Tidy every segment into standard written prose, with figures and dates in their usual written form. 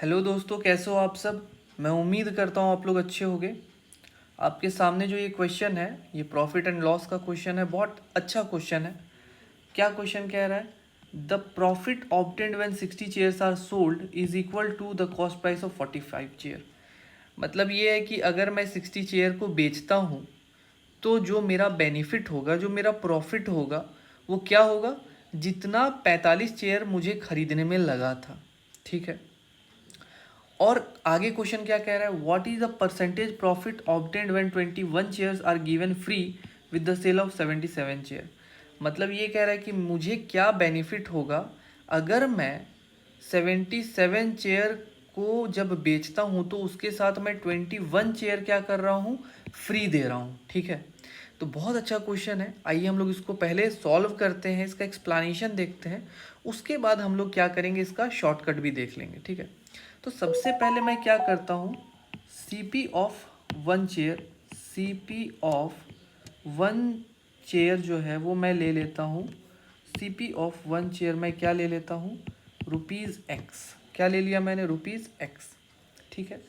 Hello दोस्तों, कैसे हो आप सब। मैं उम्मीद करता हूँ आप लोग अच्छे होंगे। आपके सामने जो ये क्वेश्चन है, ये प्रॉफिट एंड लॉस का क्वेश्चन है। बहुत अच्छा क्वेश्चन है। क्या क्वेश्चन कह रहा है? The profit obtained when 60 chairs are sold is equal to the cost price of 45 chair. मतलब ये है कि अगर मैं 60 चेयर को बेचता हूँ तो जो मेरा बेनिफिट होगा, जो मेरा प्रॉफिट होगा, वो क्या होगा? जितना 45 चेयर मुझे खरीदने में लगा था। ठीक है। और आगे क्वेश्चन क्या कह रहा है? What is the percentage profit obtained when 21 chairs are given free with the sale of 77 chair. मतलब ये कह रहा है कि मुझे क्या बेनिफिट होगा अगर मैं 77 चेयर को जब बेचता हूँ तो उसके साथ मैं 21 चेयर क्या कर रहा हूँ? फ्री दे रहा हूँ। ठीक है। तो बहुत अच्छा क्वेश्चन है। आइए हम लोग इसको पहले सॉल्व करते हैं, इसका एक्सप्लेनेशन देखते हैं। उसके बाद हम लोग क्या करेंगे, इसका शॉर्टकट भी देख लेंगे। ठीक है। तो सबसे पहले मैं क्या करता हूँ, CP of one chair, CP of one chair जो है वो मैं ले लेता हूँ। सीपी ऑफ वन चेयर मैं क्या ले लेता हूँ? Rupees x. क्या ले लिया मैंने? Rupees x. ठीक है।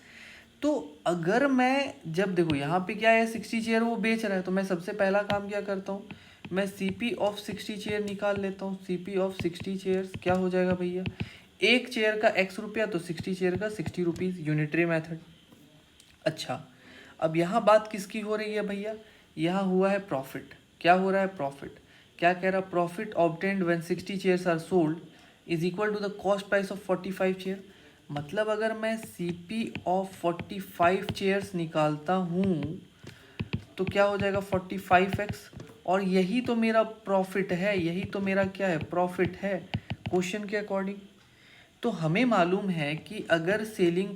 तो अगर मैं, जब देखो यहाँ पे क्या है, 60 चेयर वो बेच रहा है, तो मैं सबसे पहला काम क्या करता हूँ, मैं सीपी ऑफ 60 चेयर निकाल लेता हूँ। सीपी ऑफ 60 चेयर क्या हो जाएगा भैया? एक चेयर का एक्स रुपया, तो 60 चेयर का 60 रुपीज़, यूनिटरी मेथड। अच्छा, अब यहाँ बात किसकी हो रही है भैया? यहाँ हुआ है प्रॉफिट। क्या हो रहा है? प्रॉफिट। क्या कह रहा? Profit obtained when 60 chairs are sold is equal to the cost price of 45 chair. मतलब अगर मैं सीपी ऑफ 45 चेयर्स निकालता हूँ तो क्या हो जाएगा? 45x। और यही तो मेरा प्रॉफिट है, यही तो मेरा क्या है? प्रॉफिट है क्वेश्चन के अकॉर्डिंग। तो हमें मालूम है कि अगर सेलिंग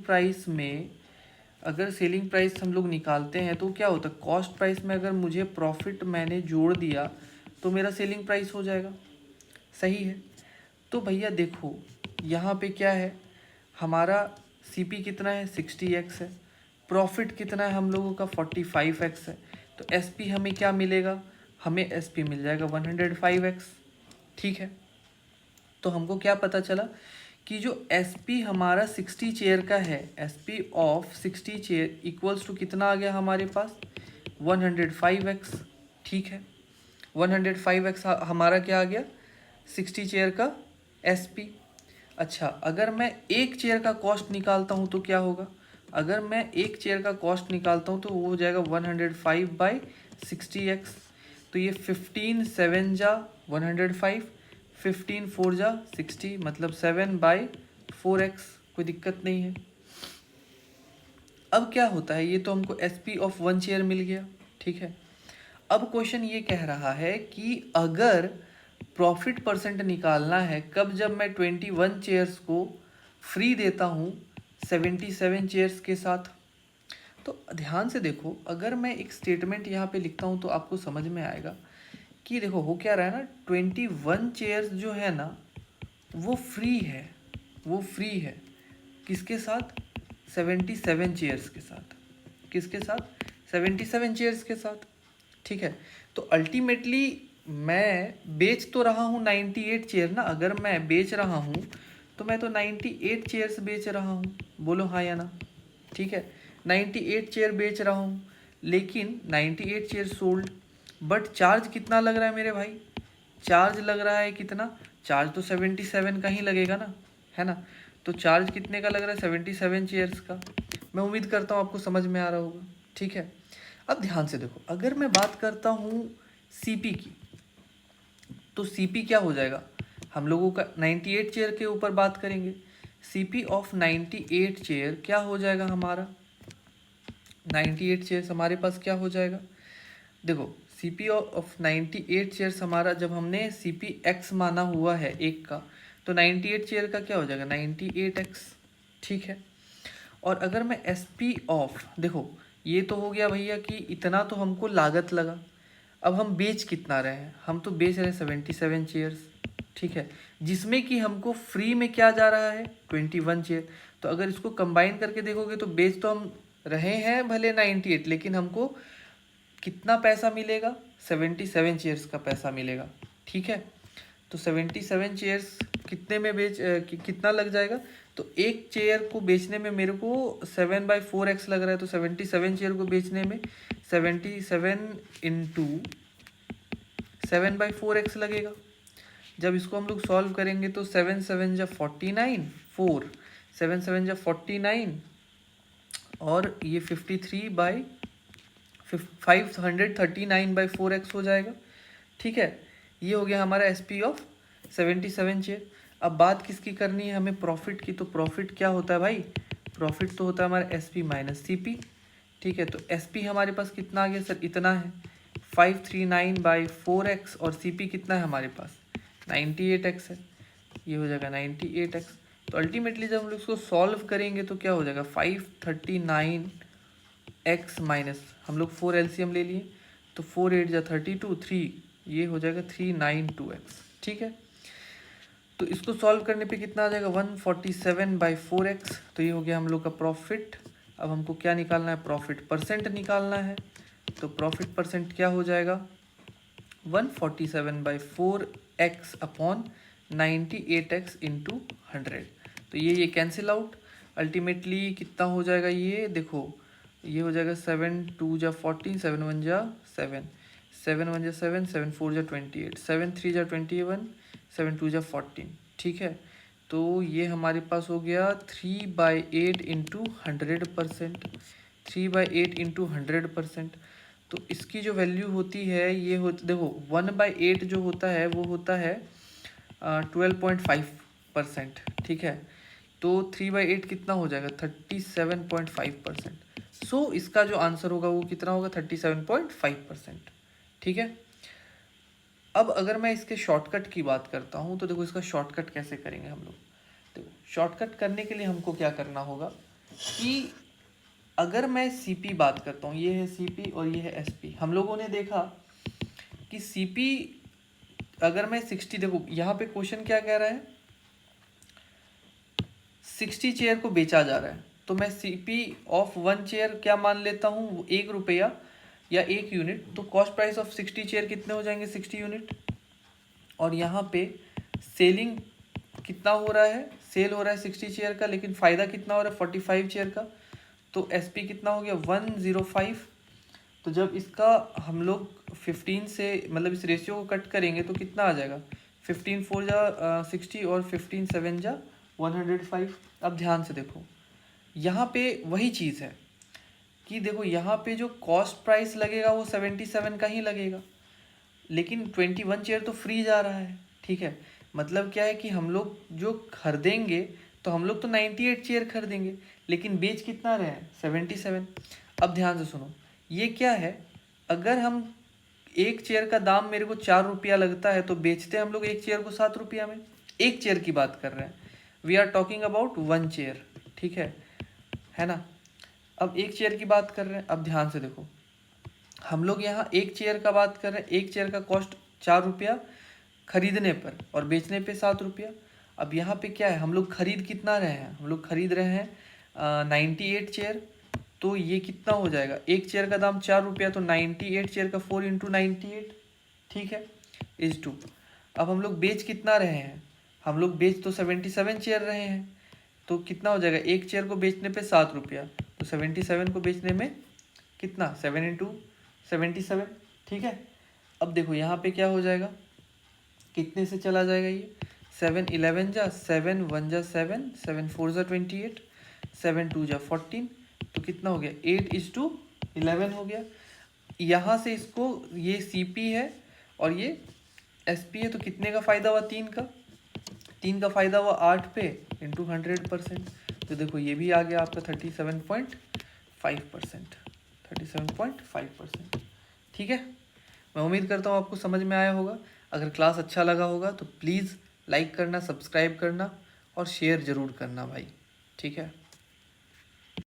प्राइस हम लोग निकालते हैं तो क्या होता है? कॉस्ट प्राइस में अगर मुझे प्रॉफिट मैंने जोड़ दिया तो मेरा सेलिंग प्राइस हो जाएगा। सही है। तो भैया देखो, यहाँ पे क्या है, हमारा सीपी कितना है? 60x है। प्रॉफिट कितना है हम लोगों का? 45x है। तो एसपी हमें क्या मिलेगा? हमें एसपी मिल जाएगा 105x। ठीक है। तो हमको क्या पता चला कि जो एसपी हमारा 60 चेयर का है, SP of 60 chair equals to कितना आ गया हमारे पास? 105x। ठीक है। 105x हमारा क्या आ गया? 60 चेयर का एसपी। अच्छा, अगर मैं एक चेयर का कॉस्ट निकालता हूँ तो क्या होगा? अगर मैं एक चेयर का कॉस्ट निकालता हूँ तो वो हो जाएगा 105/60x। तो ये 15 7 जा 105, 15 4 जा 60, मतलब 7/4x। कोई दिक्कत नहीं है। अब क्या होता है, ये तो हमको एसपी ऑफ वन चेयर मिल गया। ठीक है। अब क्वेश्चन ये कह रहा है कि अगर प्रॉफिट परसेंट निकालना है कब, जब मैं 21 चेयर्स को फ्री देता हूँ 77 चेयर्स के साथ। तो ध्यान से देखो, अगर मैं एक स्टेटमेंट यहाँ पे लिखता हूँ तो आपको समझ में आएगा कि देखो हो क्या रहा है ना, 21 चेयर्स जो है ना वो फ्री है। वो फ्री है किसके साथ? 77 चेयर्स के साथ। किसके साथ? 77 चेयर्स के साथ। ठीक है। तो अल्टीमेटली मैं बेच तो रहा हूँ 98 चेयर ना। अगर मैं बेच रहा हूँ तो मैं तो 98 चेयर्स बेच रहा हूँ। बोलो हाँ या ना। ठीक है। 98 चेयर बेच रहा हूँ, लेकिन 98 चेयर सोल्ड। बट चार्ज कितना लग रहा है मेरे भाई? चार्ज लग रहा है कितना? चार्ज तो 77 का ही लगेगा ना, है ना। तो चार्ज कितने का लग रहा है? 77 चेयर्स का। मैं उम्मीद करता हूँ आपको समझ में आ रहा होगा। ठीक है। अब ध्यान से देखो, अगर मैं बात करता हूँ सीपी की, तो सीपी क्या हो जाएगा? हम लोगों का 98 चेयर के ऊपर बात करेंगे। सीपी ऑफ 98 चेयर क्या हो जाएगा हमारा? 98 चेयर्स हमारे पास क्या हो जाएगा? देखो, सीपी ऑफ 98 चेयर्स हमारा, जब हमने सीपी एक्स माना हुआ है एक का, तो 98 चेयर का क्या हो जाएगा? 98x। ठीक है। और अगर मैं एसपी ऑफ, देखो ये तो हो गया भैया कि इतना तो हमको लागत लगा। अब हम बेच कितना रहे हैं? हम तो बेच रहे हैं 77 चेयर्स। ठीक है। जिसमें कि हमको फ्री में क्या जा रहा है? 21 चेयर। तो अगर इसको कंबाइन करके देखोगे तो बेच तो हम रहे हैं भले 98, लेकिन हमको कितना पैसा मिलेगा? 77 चेयर्स का पैसा मिलेगा। ठीक है। तो 77 चेयर्स कितने में कितना लग जाएगा? तो एक चेयर को बेचने में मेरे को 7/4x लग रहा है, तो 77 चेयर को बेचने में 77 इंटू 7/4x लगेगा। जब इसको हम लोग सॉल्व करेंगे तो 7 7 जा 49, 4 7 7 जा 49 और ये 539/4x हो जाएगा। ठीक है, ये हो गया हमारा SP ऑफ 77 चेयर। अब बात किसकी करनी है हमें, प्रॉफिट की। तो प्रॉफिट क्या होता है भाई, प्रॉफिट तो होता है हमारा SP माइनस CP। ठीक है, तो SP हमारे पास कितना आ गया सर, इतना है 539/4x और CP कितना है हमारे पास 98x है, ये हो जाएगा 98x। तो अल्टीमेटली जब हम लोग इसको सॉल्व करेंगे तो क्या हो जाएगा 539x माइनस, हम लोग 4 LCM ले लिए तो 4 8 जा 32, 3 ये हो जाएगा 392x। ठीक है, तो इसको सॉल्व करने पे कितना आ जाएगा 147/4x। तो ये हो गया हम लोग का प्रॉफिट। अब हमको क्या निकालना है, प्रॉफिट परसेंट निकालना है। तो प्रॉफिट परसेंट क्या हो जाएगा 147/4x अपॉन 98x इंटू 100। तो ये कैंसिल आउट, अल्टीमेटली कितना हो जाएगा, ये देखो ये हो जाएगा 7 2 जा 14, 7 1 जा 7, 7 1 जा 7, 7 4 जा 28, 7 3 जा 21, 7 2 जा 14। ठीक है, तो ये हमारे पास हो गया 3/8 इंटू 100%, 3/8 इंटू 100%। तो इसकी जो वैल्यू होती है ये होती, देखो 1/8 जो होता है वो होता है 12.5%। ठीक है, तो 3/8 कितना हो जाएगा 37.5%। सो इसका जो आंसर होगा वो कितना होगा 37.5%। ठीक है, अब अगर मैं इसके शॉर्टकट की बात करता हूँ तो देखो इसका शॉर्टकट कैसे करेंगे हम लोग। देखो शॉर्टकट करने के लिए हमको क्या करना होगा कि अगर मैं CP बात करता हूँ, ये है CP और ये है SP। हम लोगों ने देखा कि CP अगर मैं 60, देखो यहाँ पे क्वेश्चन क्या कह रहा है 60 चेयर को बेचा जा रहा है, तो मैं CP ऑफ 1 चेयर क्या मान लेता हूँ 1 रुपया या 1 यूनिट। तो कॉस्ट प्राइस ऑफ 60 चेयर कितने हो जाएंगे 60 यूनिट। और यहाँ पे सेलिंग कितना हो रहा है, सेल हो रहा है 60 चेयर का, लेकिन फ़ायदा कितना हो रहा है 45 चेयर का। तो SP कितना हो गया 105। तो जब इसका हम लोग 15 से मतलब इस रेशियो को कट करेंगे तो कितना आ जाएगा 15 4 जा 60 और 15 7 जा 105। अब ध्यान से देखो यहाँ पे वही चीज़ है कि देखो यहाँ पे जो कॉस्ट प्राइस लगेगा वो 77 का ही लगेगा, लेकिन 21 चेयर तो फ्री जा रहा है। ठीक है, मतलब क्या है कि हम लोग जो खरीदेंगे तो हम लोग तो 98 चेयर खरीदेंगे, लेकिन बेच कितना रहे हैं 77। अब ध्यान से सुनो, ये क्या है, अगर हम एक चेयर का दाम मेरे को 4 रुपया लगता है तो बेचते हैं हम लोग एक चेयर को 7 रुपया में। एक चेयर की बात कर रहे हैं, we are talking about 1 chair. ठीक है ना। अब एक चेयर की बात कर रहे हैं, अब ध्यान से देखो हम लोग यहाँ एक चेयर का बात कर रहे हैं, एक चेयर का कॉस्ट 4 रुपया खरीदने पर और बेचने पे 7 रुपया। अब यहाँ पे क्या है, हम लोग खरीद कितना रहे हैं, हम लोग खरीद रहे हैं 98 चेयर। तो ये कितना हो जाएगा, एक चेयर का दाम 4 रुपया, तो 98 चेयर का 4 इंटू 98। ठीक है, इज 2। अब हम लोग बेच कितना रहे हैं, हम लोग बेच तो 77 चेयर रहे हैं, तो कितना हो जाएगा, एक चेयर को बेचने पे 7 रुपया, तो 77 को बेचने में कितना 7 इंटू 77। ठीक है, अब देखो यहाँ पे क्या हो जाएगा, कितने से चला जाएगा ये 7 11 जा 7 1 जा 7, 7 4 जा 28, 7 2 जा 14। तो कितना हो गया 8:11 हो गया। यहाँ से इसको ये CP है और ये SP है, तो कितने का फ़ायदा हुआ 3 का, 3 का फ़ायदा हुआ 8 पे इंटू 100%। तो देखो ये भी आ गया आपका 37.5%, 37.5%। ठीक है, मैं उम्मीद करता हूँ आपको समझ में आया होगा। अगर क्लास अच्छा लगा होगा तो प्लीज़ लाइक करना, सब्सक्राइब करना और शेयर ज़रूर करना भाई। ठीक है।